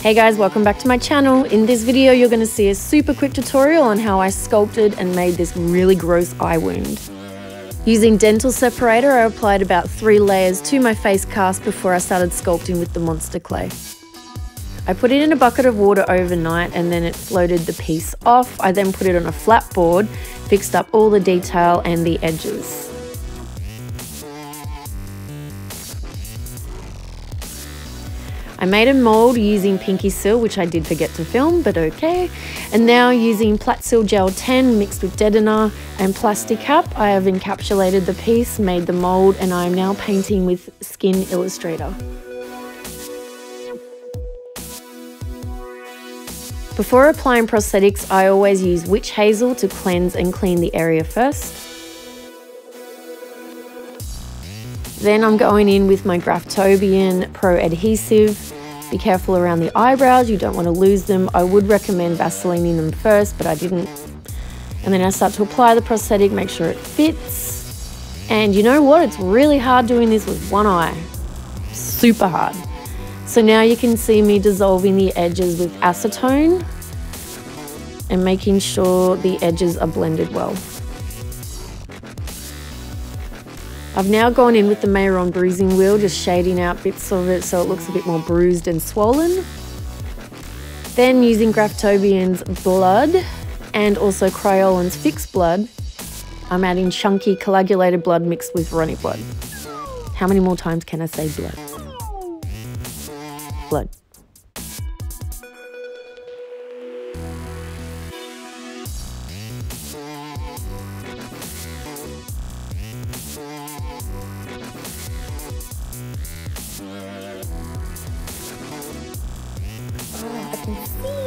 Hey guys, welcome back to my channel. In this video, you're going to see a super quick tutorial on how I sculpted and made this really gross eye wound. Using dental separator, I applied about 3 layers to my face cast before I started sculpting with the monster clay. I put it in a bucket of water overnight and then it floated the piece off. I then put it on a flat board, fixed up all the detail and the edges. I made a mould using pinky seal, which I did forget to film, but okay. And now using platcil gel 10 mixed with deadner and plasticap, I have encapsulated the piece, made the mould, and I am now painting with Skin Illustrator. Before applying prosthetics, I always use witch hazel to cleanse and clean the area first. Then I'm going in with my Graftobian Pro Adhesive. Be careful around the eyebrows, you don't want to lose them. I would recommend Vaselining them first, but I didn't. And then I start to apply the prosthetic, make sure it fits. And you know what? It's really hard doing this with one eye. Super hard. So now you can see me dissolving the edges with acetone and making sure the edges are blended well. I've now gone in with the Mayron bruising wheel, just shading out bits of it so it looks a bit more bruised and swollen. Then using Gractobian's blood and also Kryolan's fixed blood, I'm adding chunky coagulated blood mixed with runny blood. How many more times can I say blood? Blood. I can see